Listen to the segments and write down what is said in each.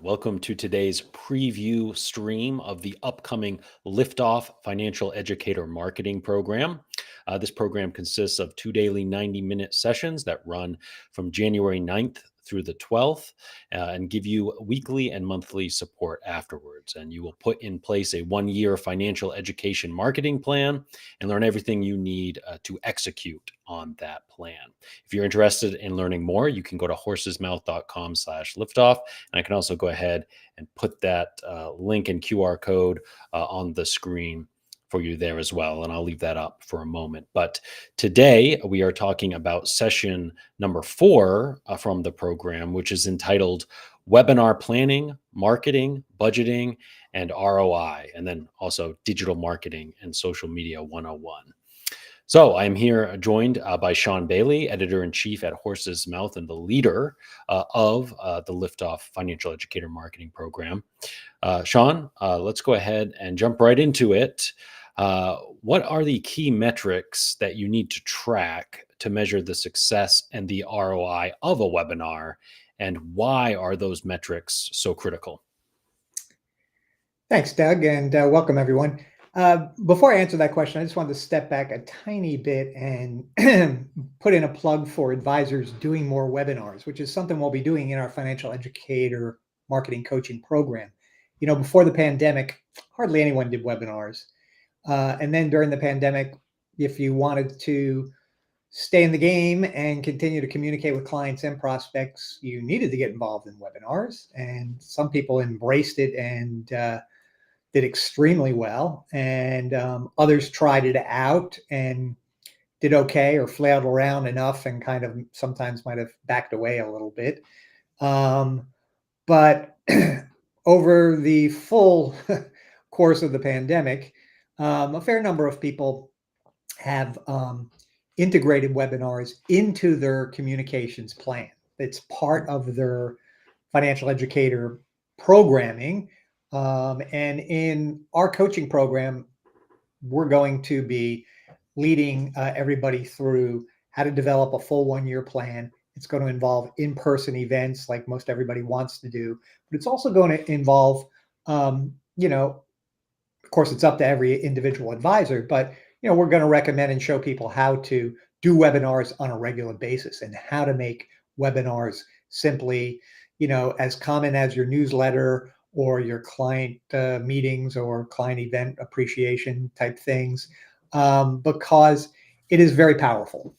Welcome to today's preview stream of the upcoming Liftoff Financial Educator Marketing Program. This program consists of 2 daily 90-minute sessions that run from January 9th through the 12th and give you weekly and monthly support afterwards. And you will put in place a 1-year financial education marketing plan and learn everything you need to execute on that plan. If you're interested in learning more, you can go to horsesmouth.com/liftoff. And I can also go ahead and put that link and QR code on the screen for you there as well. And I'll leave that up for a moment. But today we are talking about session number 4 from the program, which is entitled Webinar Planning, Marketing, Budgeting, and ROI, and then also Digital Marketing and Social Media 101. So I'm here joined by Sean Bailey, Editor-in-Chief at Horse's Mouth and the leader of the Liftoff Financial Educator Marketing Program. Sean, let's go ahead and jump right into it. What are the key metrics that you need to track to measure the success and the ROI of a webinar, and why are those metrics so critical? Thanks, Doug, and welcome everyone. Before I answer that question, I just wanted to step back a tiny bit and put in a plug for advisors doing more webinars, which is something we'll be doing in our financial educator marketing coaching program. You know, before the pandemic, hardly anyone did webinars. And then during the pandemic, if you wanted to stay in the game and continue to communicate with clients and prospects, you needed to get involved in webinars. And some people embraced it and did extremely well, and others tried it out and did okay or flailed around enough and kind of sometimes might have backed away a little bit. But over the full course of the pandemic, a fair number of people have integrated webinars into their communications plan. It's part of their financial educator programming. And in our coaching program, we're going to be leading everybody through how to develop a full 1-year plan. It's going to involve in-person events like most everybody wants to do, but it's also going to involve, of course, it's up to every individual advisor, but, we're going to recommend and show people how to do webinars on a regular basis and how to make webinars simply, as common as your newsletter or your client meetings or client event appreciation type things, because it is very powerful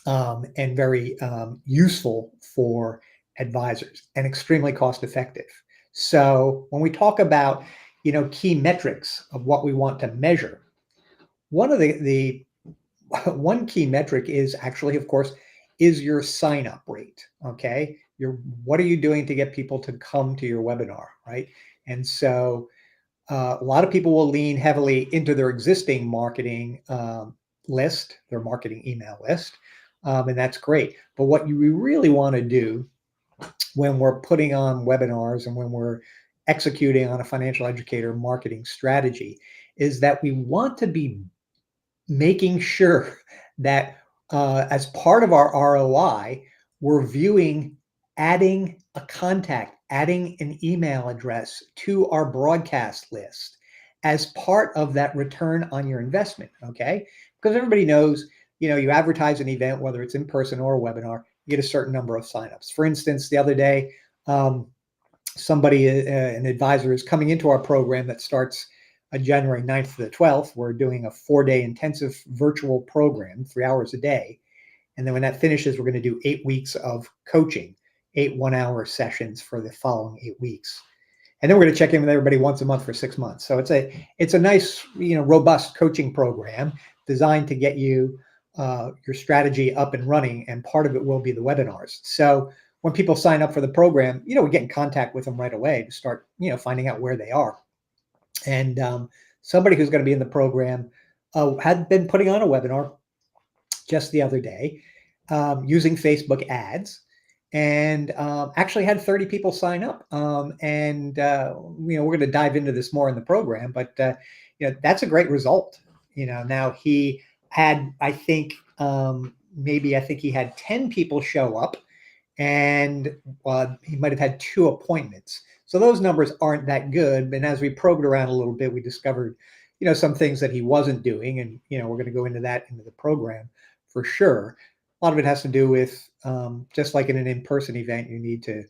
and very useful for advisors and extremely cost effective. So when we talk about, key metrics of what we want to measure, one of the one key metric is actually, of course, is your sign-up rate. Okay. What are you doing to get people to come to your webinar, right? And so a lot of people will lean heavily into their existing marketing list, their marketing email list, and that's great. But what we really want to do when we're putting on webinars and when we're executing on a financial educator marketing strategy is that we want to be making sure that as part of our ROI, we're viewing adding a contact, adding an email address to our broadcast list as part of that return on your investment, okay? Because everybody knows, you advertise an event, whether it's in person or a webinar, you get a certain number of signups. For instance, the other day, somebody, an advisor is coming into our program that starts January 9th to the 12th. We're doing a 4-day intensive virtual program, 3 hours a day. And then when that finishes, we're going to do 8 weeks of coaching, 8 1-hour sessions for the following 8 weeks. And then we're going to check in with everybody once a month for 6 months. So it's a nice, robust coaching program designed to get you your strategy up and running. And part of it will be the webinars. So when people sign up for the program, we get in contact with them right away to start, finding out where they are. And somebody who's going to be in the program had been putting on a webinar just the other day using Facebook ads, and actually had 30 people sign up. And we're going to dive into this more in the program, but that's a great result. Now he had, I think he had 10 people show up, and he might have had 2 appointments. So those numbers aren't that good. And as we probed around a little bit, we discovered, some things that he wasn't doing. And, we're going to go into that into the program for sure. A lot of it has to do with just like in an in-person event, you need to,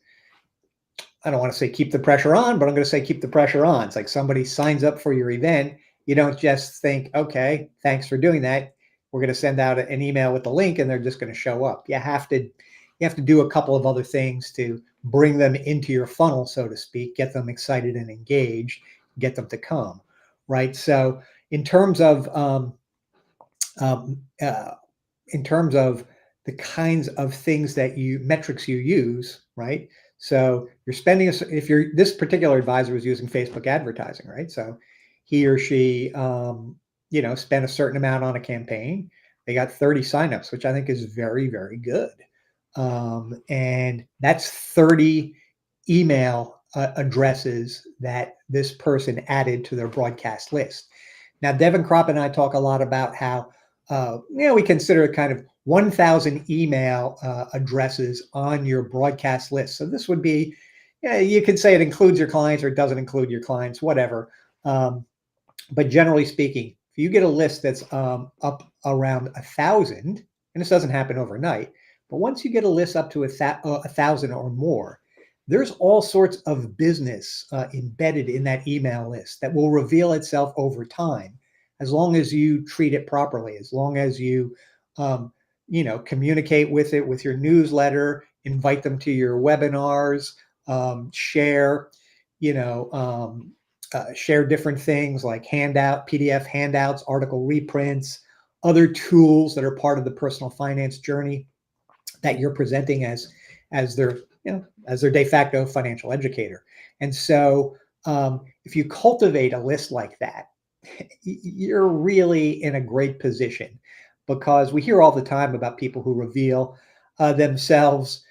I don't want to say keep the pressure on, but I'm going to say keep the pressure on. It's like somebody signs up for your event. You don't just think, okay, thanks for doing that. We're going to send out an email with the link and they're just going to show up. You have to do a couple of other things to bring them into your funnel, so to speak, get them excited and engaged, get them to come, right? So in terms of um, uh, in terms of the kinds of things that metrics you use, right? So you're spending, if you're, this particular advisor was using Facebook advertising, right? So he or she, spent a certain amount on a campaign. They got 30 signups, which I think is very, very good. And that's 30 email addresses that this person added to their broadcast list. Now, Devin Kropp and I talk a lot about how we consider it kind of 1,000 email addresses on your broadcast list. So this would be, you could say it includes your clients or it doesn't include your clients, whatever. But generally speaking, if you get a list that's up around 1,000, and this doesn't happen overnight, but once you get a list up to 1,000 or more, there's all sorts of business embedded in that email list that will reveal itself over time, as long as you treat it properly, as long as you, communicate with it with your newsletter, invite them to your webinars, share, you know, share different things like PDF handouts, article reprints, other tools that are part of the personal finance journey that you're presenting as their as their de facto financial educator. And so if you cultivate a list like that, you're really in a great position, because we hear all the time about people who reveal themselves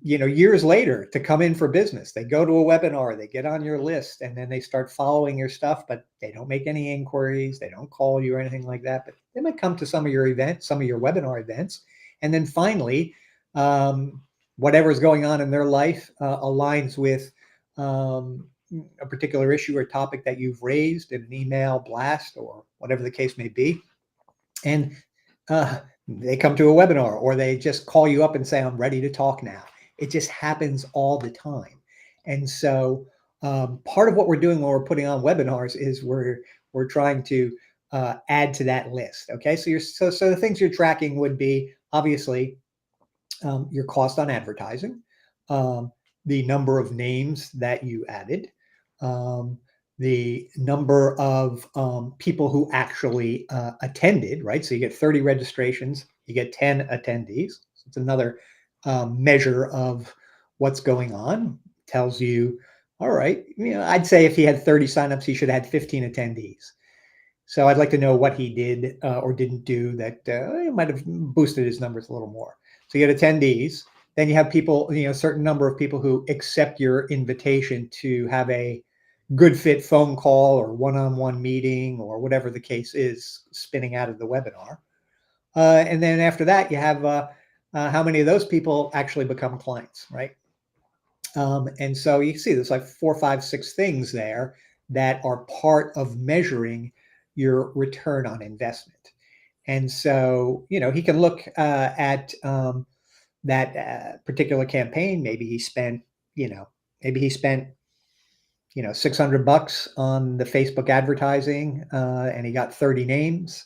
years later to come in for business. They go to a webinar, they get on your list, and then they start following your stuff, but they don't make any inquiries, they don't call you or anything like that, but they might come to some of your events, some of your webinar events, and then finally whatever's going on in their life aligns with a particular issue or topic that you've raised in an email blast or whatever the case may be. And they come to a webinar or they just call you up and say, I'm ready to talk now. It just happens all the time. And so part of what we're doing when we're putting on webinars is we're trying to add to that list. Okay, so the things you're tracking would be obviously your cost on advertising, the number of names that you added, the number of people who actually attended, right? So you get 30 registrations, you get 10 attendees. So it's another measure of what's going on. Tells you, all right, I'd say if he had 30 signups, he should have had 15 attendees. So I'd like to know what he did or didn't do that might have boosted his numbers a little more. So you get attendees, then you have people, a certain number of people who accept your invitation to have a good fit phone call or one-on-one meeting or whatever the case is spinning out of the webinar. And then after that, you have how many of those people actually become clients, right? And so you can see there's like 4, 5, 6 things there that are part of measuring your return on investment. And so, he can look at that particular campaign. Maybe he spent, $600 on the Facebook advertising and he got 30 names.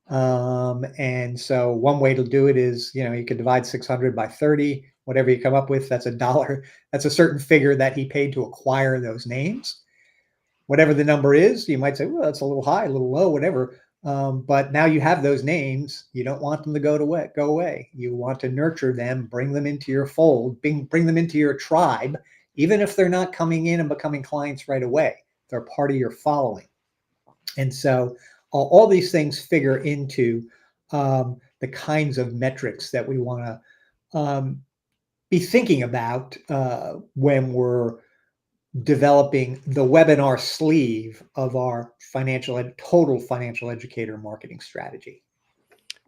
And so one way to do it is, you could divide 600 by 30, whatever you come up with, that's $1. That's a certain figure that he paid to acquire those names. Whatever the number is, you might say, well, that's a little high, a little low, whatever. But now you have those names. You don't want them to go away. You want to nurture them, bring them into your fold, bring them into your tribe, even if they're not coming in and becoming clients right away. They're part of your following. And so all these things figure into the kinds of metrics that we want to be thinking about when we're developing the webinar sleeve of our total financial educator marketing strategy.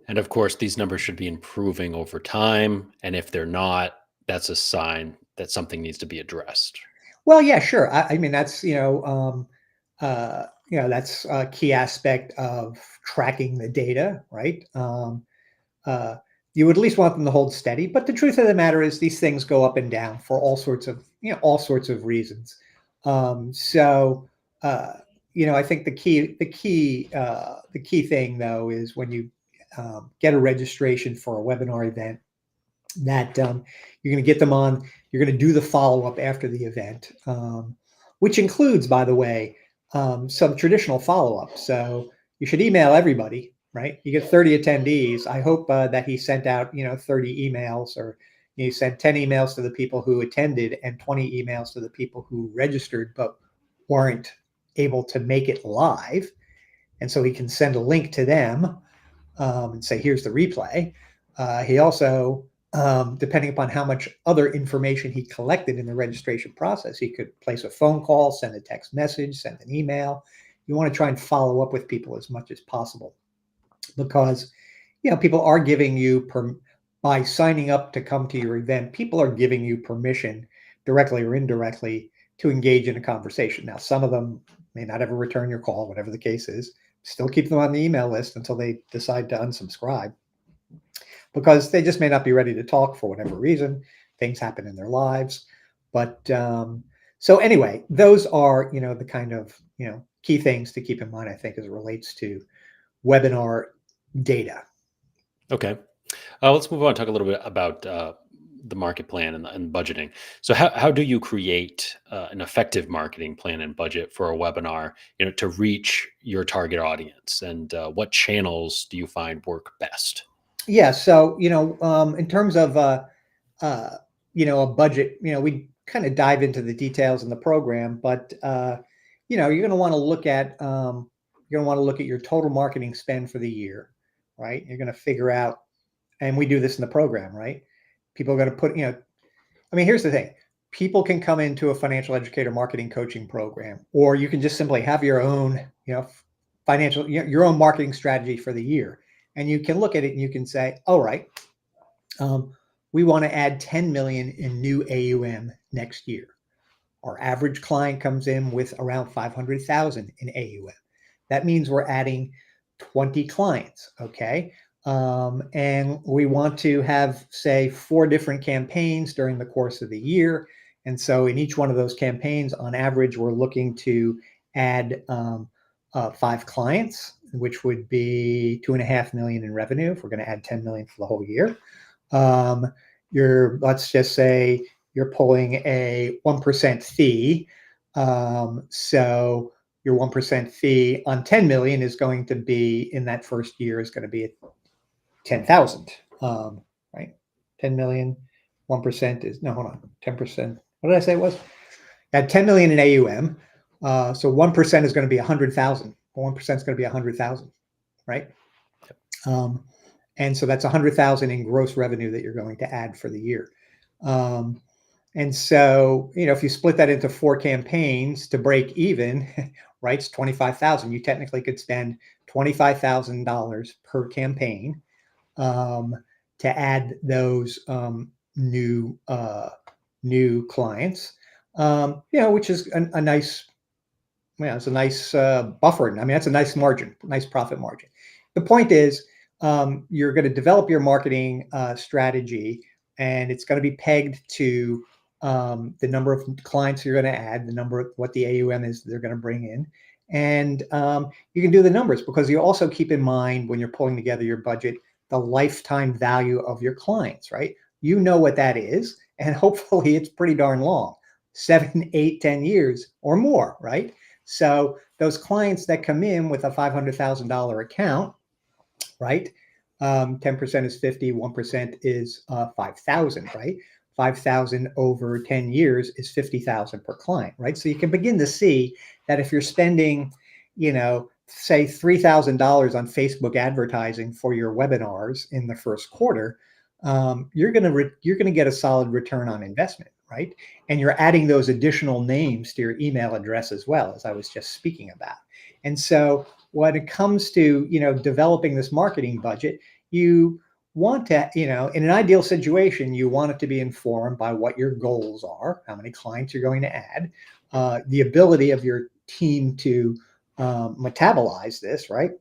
And of course, these numbers should be improving over time. And if they're not, that's a sign that something needs to be addressed. Well, yeah, sure. I mean, that's, that's a key aspect of tracking the data, right? Uh, you would at least want them to hold steady, but the truth of the matter is these things go up and down for all sorts of reasons. So, uh, I think the key thing though is when you get a registration for a webinar event that you're going to get them on. You're going to do the follow up after the event, which includes, by the way, some traditional follow up. So you should email everybody, right? You get 30 attendees. I hope that he sent out, 30 emails, or you sent 10 emails to the people who attended and 20 emails to the people who registered but weren't able to make it live. And so he can send a link to them and say, here's the replay. He also, depending upon how much other information he collected in the registration process, he could place a phone call, send a text message, send an email. You want to try and follow up with people as much as possible because, people are giving you, by signing up to come to your event, people are giving you permission, directly or indirectly, to engage in a conversation. Now, some of them may not ever return your call, whatever the case is. Still keep them on the email list until they decide to unsubscribe because they just may not be ready to talk for whatever reason. Things happen in their lives. But so anyway, those are, the kind of, key things to keep in mind, I think, as it relates to webinar data. Okay. Let's move on and talk a little bit about the market plan and budgeting. So how do you create an effective marketing plan and budget for a webinar, to reach your target audience? And what channels do you find work best? Yeah. So, in terms of, uh, a budget, we kind of dive into the details in the program, but, you're going to want to look at, your total marketing spend for the year, right? You're going to figure out, and we do this in the program, right? People are going to put, I mean, here's the thing. People can come into a financial educator marketing coaching program, or you can just simply have your own, financial, your own marketing strategy for the year. And you can look at it and you can say, all right, um, we want to add 10 million in new AUM next year. Our average client comes in with around 500,000 in AUM. That means we're adding 20 clients, okay? And we want to have, say, 4 different campaigns during the course of the year. And so in each one of those campaigns, on average, we're looking to add 5 clients, which would be 2.5 million in revenue if we're going to add 10 million for the whole year. Let's just say you're pulling a 1% fee. So your 1% fee on 10 million is going to be, in that first year, is going to be at 10,000, right? 10 million, 1% is, no, hold on, 10%. What did I say it was? At 10 million in AUM. So 1% is going to be 100,000. 1% is going to be 100,000, right? And so that's 100,000 in gross revenue that you're going to add for the year. And so, if you split that into 4 campaigns to break even, right, it's 25,000. You technically could spend $25,000 per campaign to add those new clients. Which is a nice, it's a nice buffer. I mean, that's a nice margin, nice profit margin. The point is, you're going to develop your marketing strategy, and it's going to be pegged to the number of clients you're going to add, the number of what the AUM is they're going to bring in. And you can do the numbers because you also keep in mind when you're pulling together your budget, the lifetime value of your clients, right? You know what that is, and hopefully it's pretty darn long, 7, 8, 10 years or more, right? So those clients that come in with a $500,000 account, right? 10% is 50, 1% is 5,000, right? 5,000 over 10 years is 50,000 per client, right? So you can begin to see that if you're spending, say $3,000 on Facebook advertising for your webinars in the first quarter, you're gonna get a solid return on investment, right? And you're adding those additional names to your email address as well, as I was just speaking about. And so when it comes to developing this marketing budget, you want to, in an ideal situation, you want it to be informed by what your goals are, how many clients you're going to add, the ability of your team to metabolize this, right?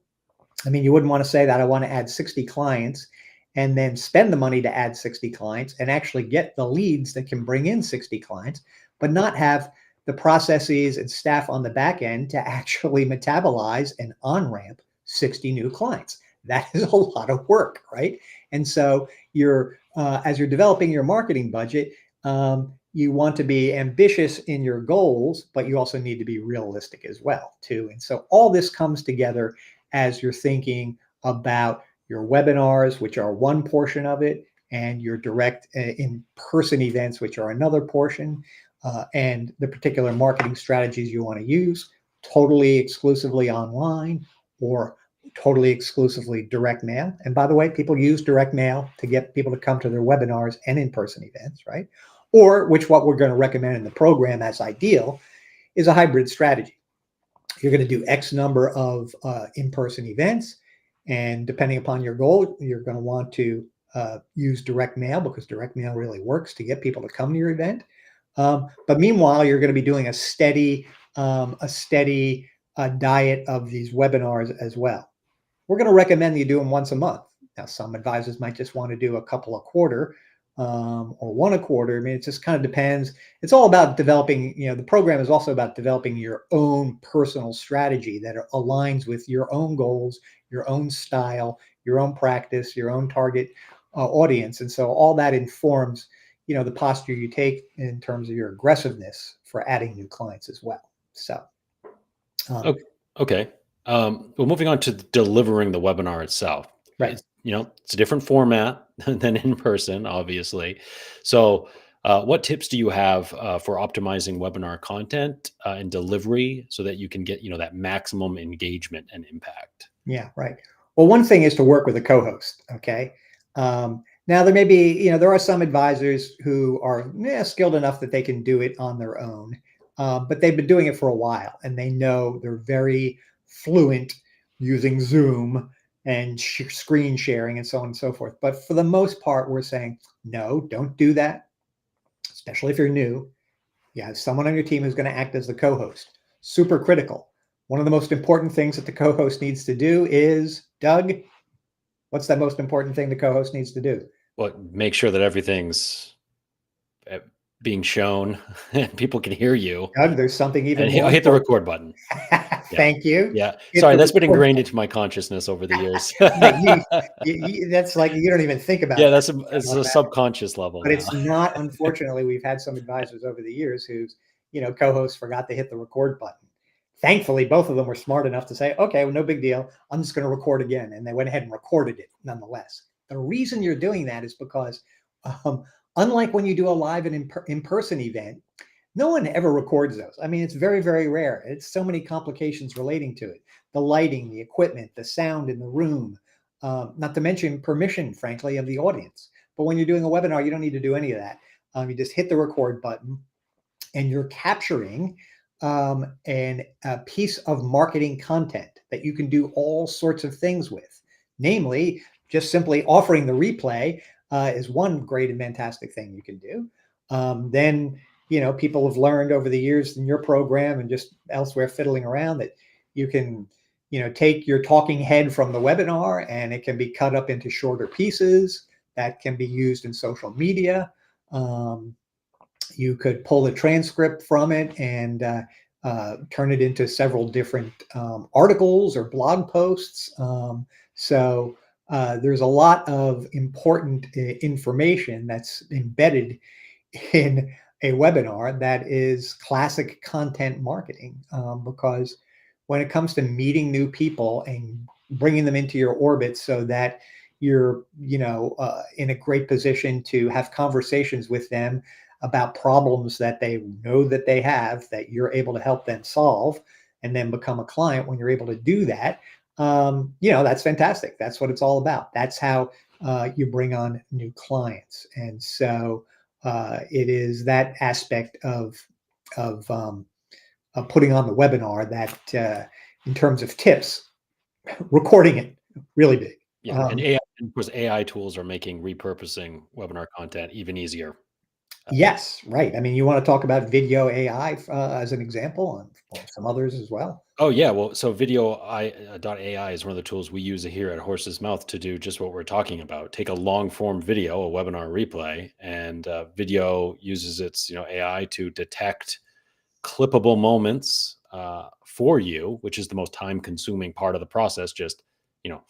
I mean, you wouldn't want to say that I want to add 60 clients and then spend the money to add 60 clients and actually get the leads that can bring in 60 clients, but not have the processes and staff on the back end to actually metabolize and on ramp 60 new clients. That is a lot of work, right? And so as you're developing your marketing budget, you want to be ambitious in your goals, but you also need to be realistic as well, too. And so all this comes together as you're thinking about your webinars, which are one portion of it, and your direct in-person events, which are another portion, and the particular marketing strategies you want to use, totally exclusively online or totally exclusively direct mail. And by the way, people use direct mail to get people to come to their webinars and in-person events, right? Or what we're going to recommend in the program as ideal is a hybrid strategy. You're going to do X number of in-person events. And depending upon your goal, you're going to want to use direct mail, because direct mail really works to get people to come to your event. But meanwhile, you're going to be doing a steady diet of these webinars as well. We're going to recommend you do them once a month. Now, some advisors might just want to do a couple a quarter, or one a quarter. I mean, it just kind of depends. It's all about developing, the program is also about developing your own personal strategy that aligns with your own goals, your own style, your own practice, your own target audience. And so all that informs, the posture you take in terms of your aggressiveness for adding new clients as well. So, Okay. Well, moving on to delivering the webinar itself. right. It's a different format than in person, obviously. So, what tips do you have for optimizing webinar content and delivery so that you can get, that maximum engagement and impact? Yeah, right. Well, one thing is to work with a co-host. Okay. Now there may be, there are some advisors who are skilled enough that they can do it on their own, but they've been doing it for a while and they know they're very fluent using Zoom and screen sharing and so on and so forth. But for the most part, we're saying, no, don't do that, especially if you're new. You have someone on your team who's going to act as the co-host. Super critical. One of the most important things that the co-host needs to do is, Doug, what's the most important thing the co-host needs to do? Well, make sure that everything's being shown and people can hear you. Doug, there's something even And more hit the important. record button. Yeah. Thank you. Yeah. Hit Sorry, the that's been record ingrained button. into my consciousness over the years. That's like, you don't even think about Yeah, that. it's a subconscious level But now. it's not, unfortunately, we've had some advisors over the years whose, co-hosts forgot to hit the record button. Thankfully, both of them were smart enough to say, okay, well, no big deal. I'm just going to record again. And they went ahead and recorded it nonetheless. The reason you're doing that is because, unlike when you do a live and in-person event, no one ever records those. I mean, it's very, very rare. It's so many complications relating to it. The lighting, the equipment, the sound in the room, not to mention permission, frankly, of the audience. But when you're doing a webinar, you don't need to do any of that. You just hit the record button and you're capturing a piece of marketing content that you can do all sorts of things with. Namely, just simply offering the replay is one great and fantastic thing you can do. Then, people have learned over the years in your program and just elsewhere fiddling around that you can, take your talking head from the webinar and it can be cut up into shorter pieces that can be used in social media. You could pull the transcript from it and turn it into several different articles or blog posts. So there's a lot of important information that's embedded in a webinar that is classic content marketing, because when it comes to meeting new people and bringing them into your orbit so that you're in a great position to have conversations with them about problems that they know that they have, that you're able to help them solve and then become a client. When you're able to do that, that's fantastic. That's what it's all about. That's how you bring on new clients. And so it is that aspect of putting on the webinar that, in terms of tips, recording it really big. Yeah, and AI And of course, AI tools are making repurposing webinar content even easier. Yes, right. I mean, you want to talk about video AI as an example, and or some others as well. Oh yeah, well, so video AI is one of the tools we use here at Horse's Mouth to do just what we're talking about. Take a long form video, a webinar replay, and video uses its AI to detect clippable moments for you, which is the most time consuming part of the process. Just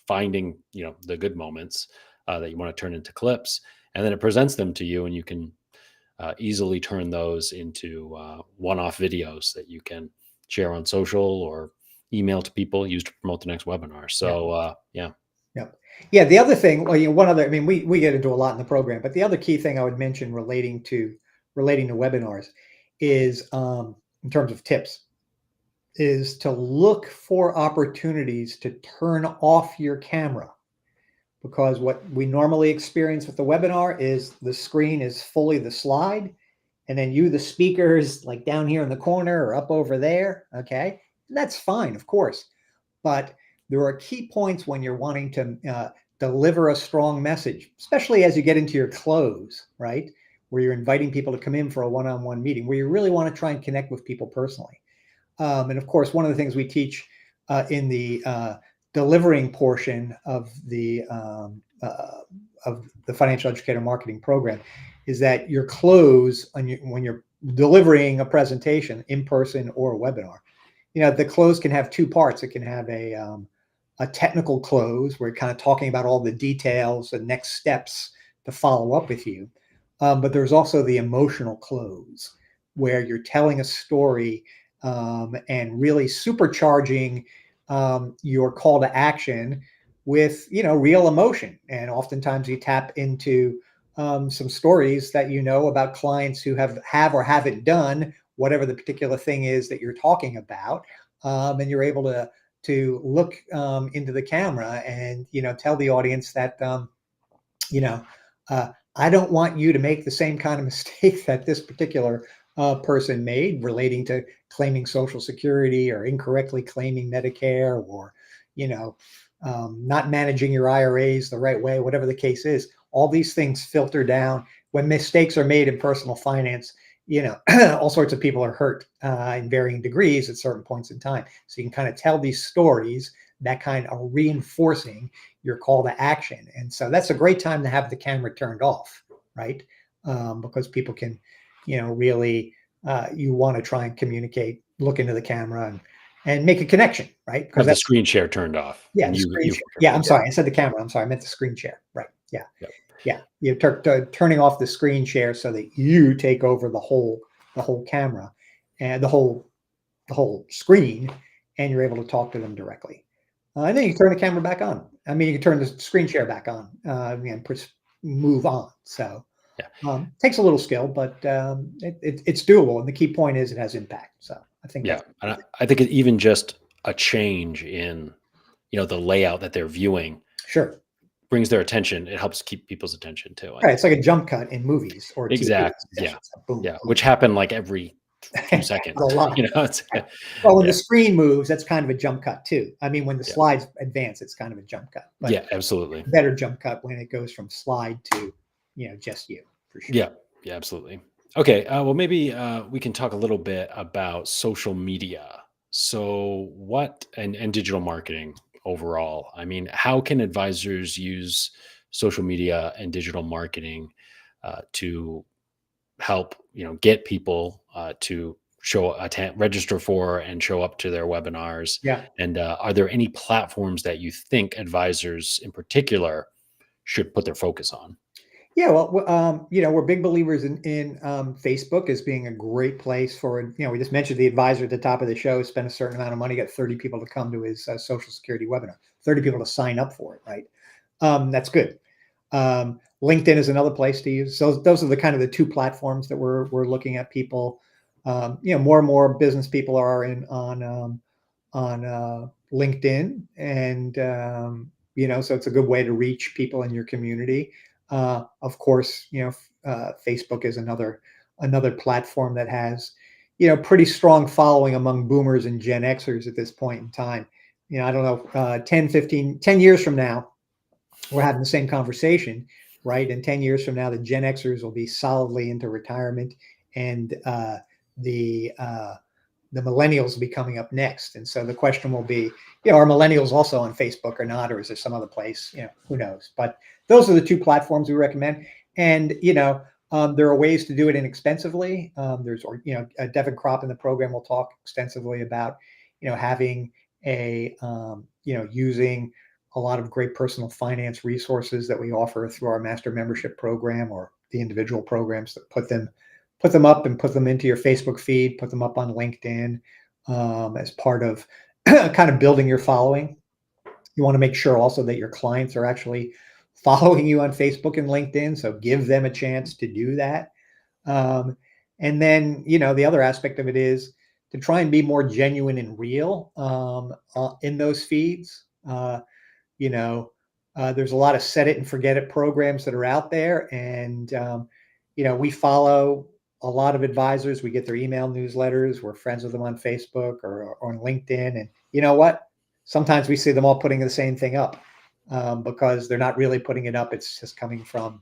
finding the good moments that you want to turn into clips, and then it presents them to you, and you can easily turn those into one-off videos that you can share on social or email to people, use to promote the next webinar. Yeah. So yeah. Yep. Yeah. The other thing, well, one other, I mean, we get into a lot in the program, but the other key thing I would mention relating to webinars is, in terms of tips, is to look for opportunities to turn off your camera, because what we normally experience with the webinar is the screen is fully the slide, and then you, the speakers, like down here in the corner or up over there. Okay. And that's fine, of course. But there are key points when you're wanting to deliver a strong message, especially as you get into your close, right? Where you're inviting people to come in for a one-on-one meeting, where you really want to try and connect with people personally. And of course, one of the things we teach in the delivering portion of the financial educator marketing program is that your close when you're delivering a presentation in person or a webinar, the close can have two parts. It can have a technical close where you're kind of talking about all the details and next steps to follow up with you. But there's also the emotional close where you're telling a story and really supercharging your call to action with real emotion. And oftentimes you tap into some stories that about clients who have or haven't done whatever the particular thing is that you're talking about, and you're able to look into the camera and tell the audience that you know I don't want you to make the same kind of mistake that this particular person made relating to claiming Social Security or incorrectly claiming Medicare, or you know not managing your IRAs the right way, whatever the case is. All these things filter down. When mistakes are made in personal finance, all sorts of people are hurt in varying degrees at certain points in time. So you can kind of tell these stories that kind of are reinforcing your call to action. And so that's a great time to have the camera turned off, right? Because people can, really, you want to try and communicate, look into the camera and make a connection, right? Because Have the that's, screen share turned off, yeah, and the you screen you share. focus. Yeah, I'm Yeah, sorry. I said the camera. I'm sorry. I meant the screen share. Right. Yeah. yeah. Yeah. You're turning off the screen share so that you take over the whole camera and the whole screen, and you're able to talk to them directly. And then you turn the camera back on. I mean, you can turn the screen share back on and move on. So Yeah. takes a little skill, but it's doable. And the key point is it has impact. So I think Yeah, that's and I think even just a change in, the layout that they're viewing sure. brings their attention. It helps keep people's attention too, I Right. It's think. like a jump cut in movies or TV. Exact. It's Yeah. just boom, Yeah, boom. which happen like every few A seconds. lot. It's Well, when the yeah, screen moves, that's kind of a jump cut too. I mean, when the yeah, slides advance, it's kind of a jump cut, but yeah, absolutely. better jump cut when it goes from slide to, just you for sure. Yeah, yeah, absolutely. Okay, well, maybe we can talk a little bit about social media. So, what and digital marketing overall? I mean, how can advisors use social media and digital marketing to help get people to register for and show up to their webinars? Yeah. And are there any platforms that you think advisors in particular should put their focus on? Yeah, well, we're big believers in Facebook as being a great place for. We just mentioned the advisor at the top of the show spent a certain amount of money, got 30 people to come to his Social Security webinar, 30 people to sign up for it, right? That's good. LinkedIn is another place to use. So those are the kind of the two platforms that we're looking at. People, more and more business people are in on LinkedIn, and so it's a good way to reach people in your community. Of course, Facebook is another platform that has pretty strong following among boomers and Gen Xers at this point in time. I don't know, 10 years from now, we're having the same conversation, right? And 10 years from now, the Gen Xers will be solidly into retirement, and the millennials will be coming up next. And so the question will be, are millennials also on Facebook or not, or is there some other place? Who knows? But those are the two platforms we recommend. And, there are ways to do it inexpensively. There's, Devin Kropp in the program will talk extensively about, having using a lot of great personal finance resources that we offer through our master membership program, or the individual programs that put them up and put them into your Facebook feed, put them up on LinkedIn, as part of kind of building your following. You want to make sure also that your clients are actually following you on Facebook and LinkedIn. So give them a chance to do that. And then, the other aspect of it is to try and be more genuine and real in those feeds. There's a lot of set it and forget it programs that are out there. And, we follow a lot of advisors. We get their email newsletters. We're friends with them on Facebook or on LinkedIn. And you know what? Sometimes we see them all putting the same thing up because they're not really putting it up. It's just coming from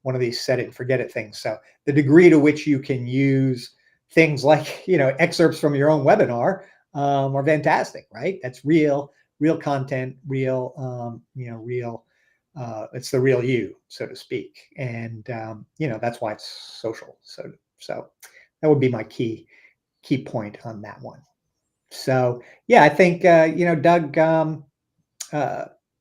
one of these set it and forget it things. So the degree to which you can use things like, excerpts from your own webinar are fantastic, right? That's real content, real, it's the real you, so to speak. And, that's why it's social. So that would be my key point on that one. So, yeah, I think, Doug,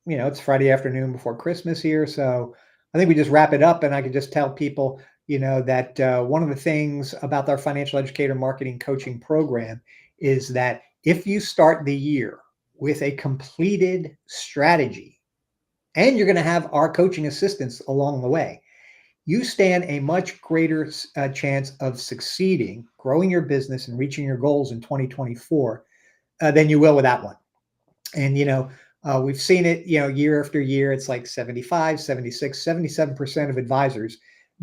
it's Friday afternoon before Christmas here. So I think we just wrap it up, and I could just tell people, that one of the things about our financial educator marketing coaching program is that if you start the year with a completed strategy, and you're going to have our coaching assistance along the way, you stand a much greater chance of succeeding, growing your business, and reaching your goals in 2024 than you will without one. And, we've seen it, year after year. It's like 75, 76, 77% of advisors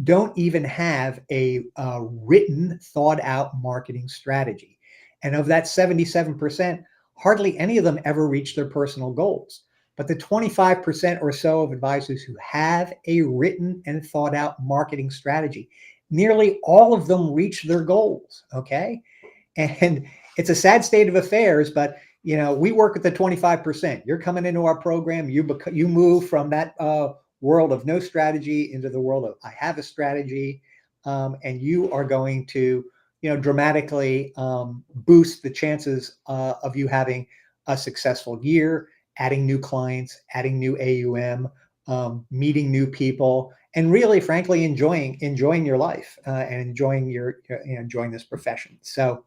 don't even have a written, thought out marketing strategy. And of that 77%, hardly any of them ever reach their personal goals. But the 25% or so of advisors who have a written and thought out marketing strategy, nearly all of them reach their goals. Okay. And it's a sad state of affairs, but we work with the 25%. You're coming into our program. You move from that world of no strategy into the world of I have a strategy, and you are going to dramatically boost the chances of you having a successful year, adding new clients, adding new AUM, meeting new people, and really, frankly, enjoying your life and enjoying this profession. So.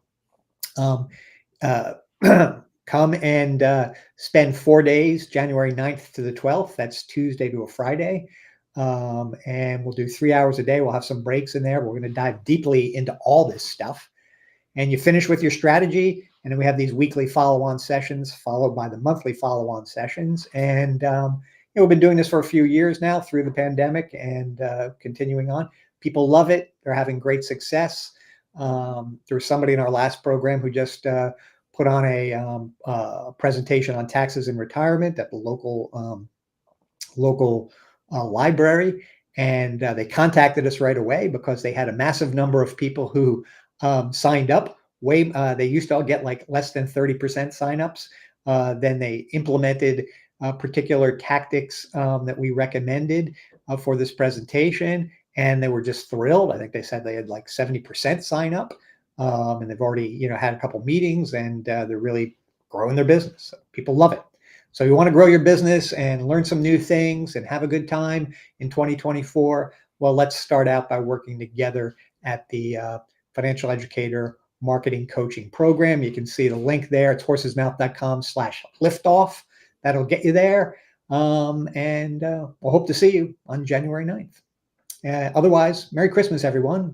Come and spend 4 days, January 9th to the 12th. That's Tuesday to a Friday. And we'll do 3 hours a day. We'll have some breaks in there. We're going to dive deeply into all this stuff. And you finish with your strategy. And then we have these weekly follow-on sessions followed by the monthly follow-on sessions. And we've been doing this for a few years now through the pandemic and continuing on. People love it. They're having great success. There was somebody in our last program who just put on a presentation on taxes and retirement at the local library, and they contacted us right away because they had a massive number of people who signed up. They used to all get like less than 30% signups. Then they implemented particular tactics that we recommended for this presentation, and they were just thrilled. I think they said they had like 70% sign up, and they've already had a couple meetings, and they're really growing their business. So people love it. So you want to grow your business and learn some new things and have a good time in 2024. Well, let's start out by working together at the Financial Educator Marketing Coaching Program. You can see the link there. It's horsesmouth.com/liftoff. That'll get you there. And we'll hope to see you on January 9th. Otherwise, Merry Christmas, everyone.